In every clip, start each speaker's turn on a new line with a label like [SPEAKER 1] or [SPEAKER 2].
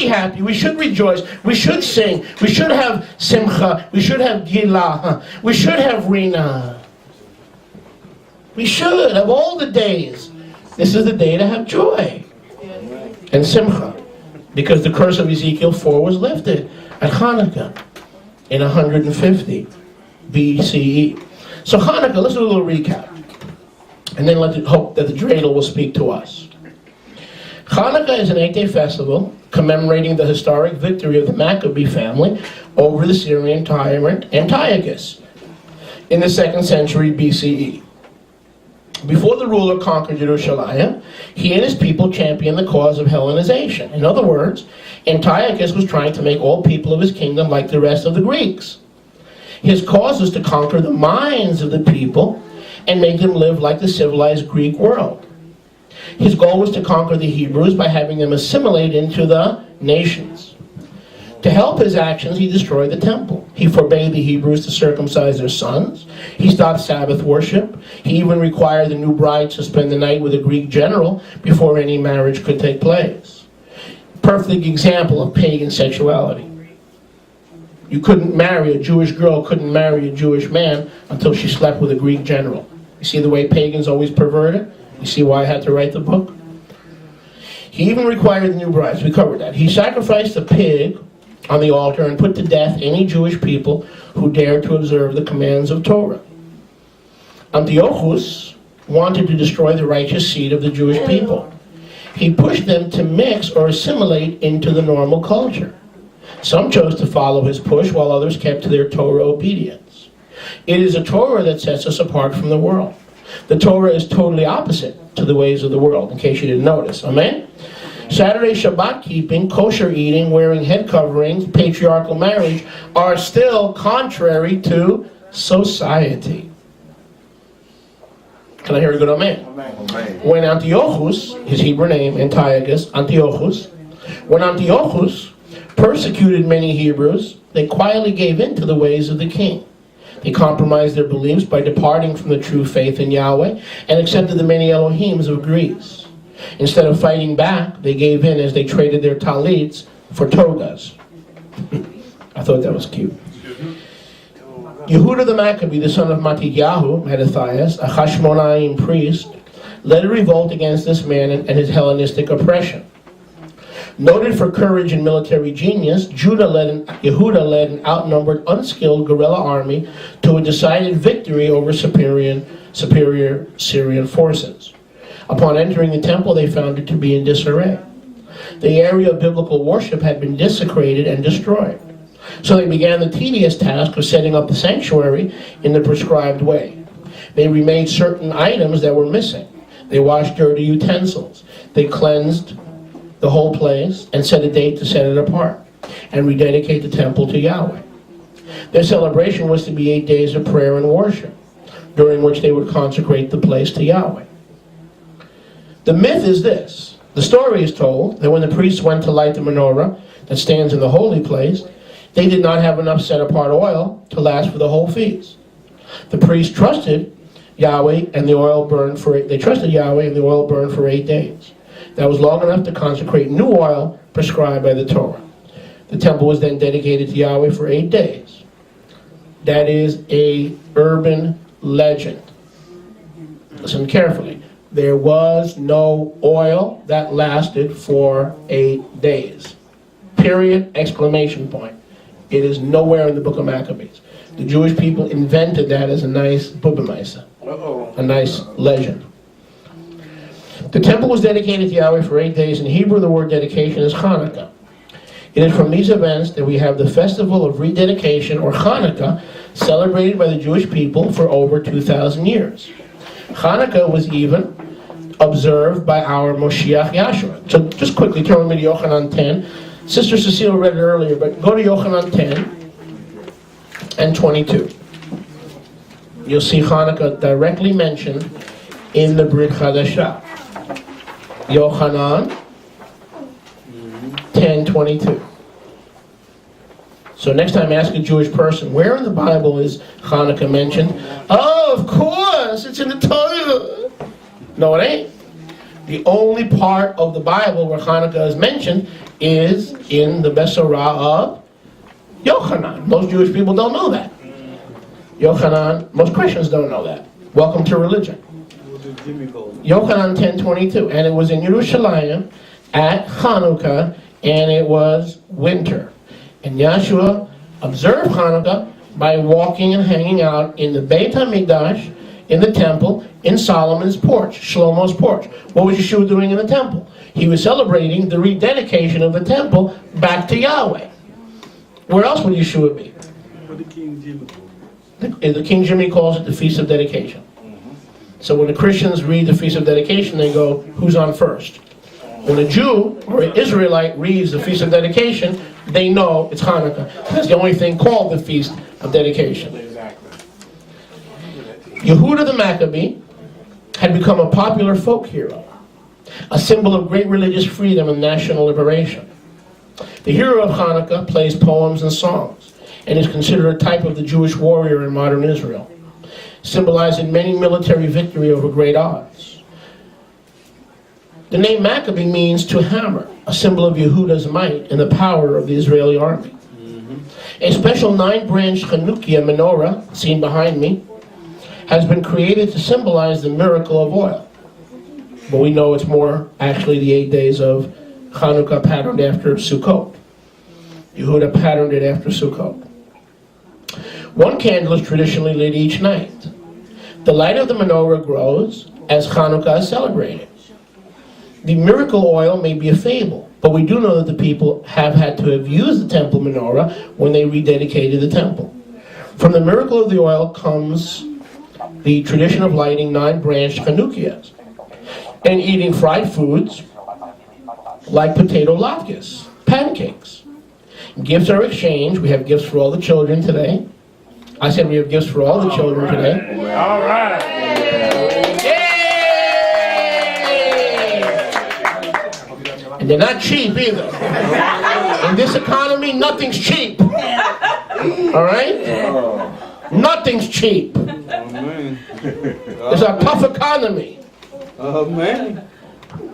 [SPEAKER 1] be happy. We should rejoice. We should sing. We should have simcha. We should have gilah. We should have rina. We should have all the days. This is the day to have joy and simcha. Because the curse of Ezekiel 4 was lifted at Chanukah in 150 BCE. So Chanukah, let's do a little recap. And then let's hope that the Dreidel will speak to us. Chanukah is an 8-day festival commemorating the historic victory of the Maccabee family over the Syrian tyrant Antiochus in the 2nd century BCE. Before the ruler conquered Jerusalem, he and his people championed the cause of Hellenization. In other words, Antiochus was trying to make all people of his kingdom like the rest of the Greeks. His cause was to conquer the minds of the people and make them live like the civilized Greek world. His goal was to conquer the Hebrews by having them assimilate into the nations. To help his actions, he destroyed the temple. He forbade the Hebrews to circumcise their sons. He stopped Sabbath worship. He even required the new bride to spend the night with a Greek general before any marriage could take place. Perfect example of pagan sexuality. You couldn't marry, a Jewish girl couldn't marry a Jewish man until she slept with a Greek general. You see the way pagans always perverted? You see why I had to write the book? He even required the new brides. We covered that. He sacrificed a pig on the altar and put to death any Jewish people who dared to observe the commands of Torah. Antiochus wanted to destroy the righteous seed of the Jewish people. He pushed them to mix or assimilate into the normal culture. Some chose to follow his push while others kept to their Torah obedience. It is a Torah that sets us apart from the world. The Torah is totally opposite to the ways of the world, in case you didn't notice. Amen? Saturday Shabbat keeping, kosher eating, wearing head coverings, patriarchal marriage are still contrary to society. Can I hear a good amen? Amen. When Antiochus, his Hebrew name, Antiochus, when Antiochus persecuted many Hebrews, they quietly gave in to the ways of the king. They compromised their beliefs by departing from the true faith in Yahweh and accepted the many Elohims of Greece. Instead of fighting back, they gave in as they traded their talits for togas. I thought that was cute. Yehuda the Maccabee, the son of Matityahu, Mattathias, a Hashmonaim priest, led a revolt against this man and his Hellenistic oppression. Noted for courage and military genius, Yehuda led an outnumbered, unskilled guerrilla army to a decided victory over superior Syrian forces. Upon entering the temple, they found it to be in disarray. The area of biblical worship had been desecrated and destroyed. So they began the tedious task of setting up the sanctuary in the prescribed way. They remade certain items that were missing. They washed dirty utensils. They cleansed the whole place and set a date to set it apart and rededicate the temple to Yahweh. Their celebration was to be 8 days of prayer and worship, during which they would consecrate the place to Yahweh. The myth is this. The story is told that when the priests went to light the menorah that stands in the holy place, they did not have enough set-apart oil to last for the whole feast. The priests trusted Yahweh and the oil burned for 8 days. That was long enough to consecrate new oil prescribed by the Torah. The temple was then dedicated to Yahweh for 8 days. That is a urban legend. Listen carefully. There was no oil that lasted for 8 days. Period, exclamation point. It is nowhere in the book of Maccabees. The Jewish people invented that as a nice bubamaisa, a nice legend. The temple was dedicated to Yahweh for 8 days. In Hebrew, the word dedication is Chanukah. It is from these events that we have the festival of rededication, or Chanukah, celebrated by the Jewish people for over 2,000 years. Chanukah was even observed by our Moshiach Yahshua. So just quickly turn with me to Yochanan 10. Sister Cecile read it earlier, but go to Yochanan 10 and 22. You'll see Chanukah directly mentioned in the Brit Chadashah. Yochanan 10:22. So next time ask a Jewish person, where in the Bible is Chanukah mentioned? Oh, of course, it's in the Torah. No, it ain't. The only part of the Bible where Chanukah is mentioned is in the Besorah of Yochanan. Most Jewish people don't know that. Yochanan, most Christians don't know that. Welcome to religion. Yochanan 10:22, and it was in Yerushalayim at Chanukah, and it was winter. And Yeshua observed Chanukah by walking and hanging out in the Beit HaMikdash, in the temple, in Solomon's porch, Shlomo's porch. What was Yeshua doing in the temple? He was celebrating the rededication of the temple back to Yahweh. Where else would Yeshua be? The King Jimmy calls it the Feast of Dedication. So when the Christians read the Feast of Dedication, they go, who's on first? When a Jew or an Israelite reads the Feast of Dedication, they know it's Hanukkah. That's the only thing called the Feast of Dedication. Yehuda the Maccabee had become a popular folk hero, a symbol of great religious freedom and national liberation. The hero of Hanukkah plays poems and songs, and is considered a type of the Jewish warrior in modern Israel, symbolizing many military victory over great odds. The name Maccabee means to hammer, a symbol of Yehuda's might and the power of the Israeli army. A special 9-branch Chanukah menorah, seen behind me, has been created to symbolize the miracle of oil. But we know it's more actually the 8 days of Chanukah patterned after Sukkot. Yehuda patterned it after Sukkot. One candle is traditionally lit each night. The light of the menorah grows as Chanukah is celebrated. The miracle oil may be a fable, but we do know that the people have had to have used the temple menorah when they rededicated the temple. From the miracle of the oil comes the tradition of lighting 9-branched Chanukiahs and eating fried foods like potato latkes, pancakes. Gifts are exchanged. We have gifts for all the children today. I said we have gifts for all the children today.
[SPEAKER 2] All right.
[SPEAKER 1] And they're not cheap either. In this economy, nothing's cheap. All right? Nothing's cheap. It's a tough economy.
[SPEAKER 3] Amen.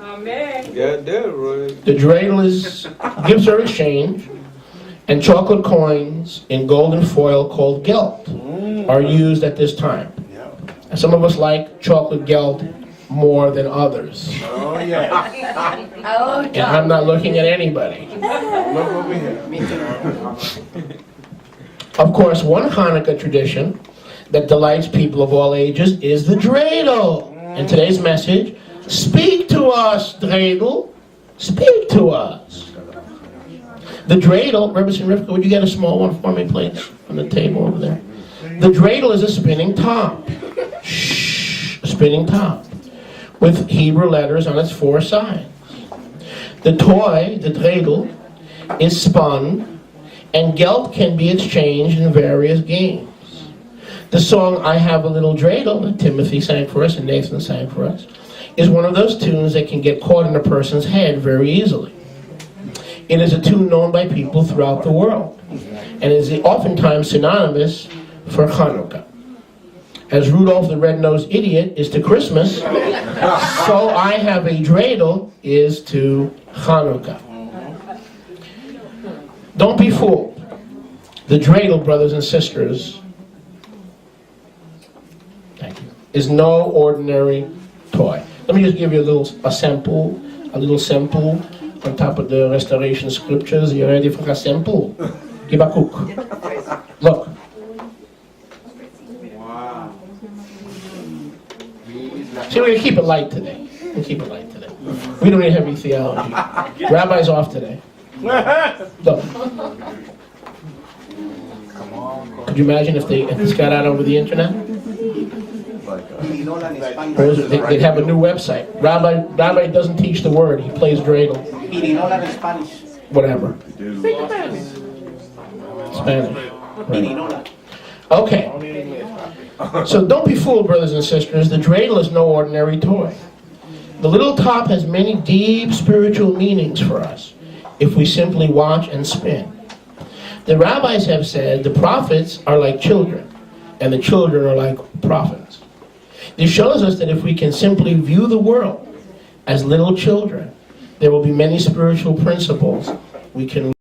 [SPEAKER 3] Amen. Got that right.
[SPEAKER 1] The dreidel is gifts are exchanged, and chocolate coins in golden foil called gelt are used at this time. And some of us like chocolate gelt more than others.
[SPEAKER 2] Oh, yeah.
[SPEAKER 1] And I'm not looking at anybody.
[SPEAKER 2] Look over here.
[SPEAKER 1] Of course, one Hanukkah tradition that delights people of all ages is the dreidel. And today's message, speak to us, dreidel. Speak to us. The dreidel, Rebbetzin Rivka, would you get a small one for me, please, from the table over there? The dreidel is a spinning top. Shh, a spinning top, with Hebrew letters on its 4 sides. The toy, the dreidel, is spun, and gelt can be exchanged in various games. The song, I Have a Little Dreidel, that Timothy sang for us and Nathan sang for us, is one of those tunes that can get caught in a person's head very easily. It is a tune known by people throughout the world, and is oftentimes synonymous for Chanukah. As Rudolph the Red-Nosed Idiot is to Christmas, so I Have a Dreidel is to Chanukah. Don't be fooled. The dreidel, brothers and sisters, is no ordinary toy. Let me just give you a little sample on top of the restoration scriptures. Are you ready for a sample? Give a cook. Look.
[SPEAKER 2] Wow.
[SPEAKER 1] See, we're going to keep it light today. We don't need heavy theology. Rabbi's off today. Look. Could you imagine if this got out over the internet? They'd have a new website. Rabbi doesn't teach the word. He plays dreidel. Whatever. Spanish. Right. Okay. So don't be fooled, brothers and sisters. The dreidel is no ordinary toy. The little top has many deep spiritual meanings for us if we simply watch and spin. The rabbis have said the prophets are like children, and the children are like prophets. This shows us that if we can simply view the world as little children, There will be many spiritual principles we can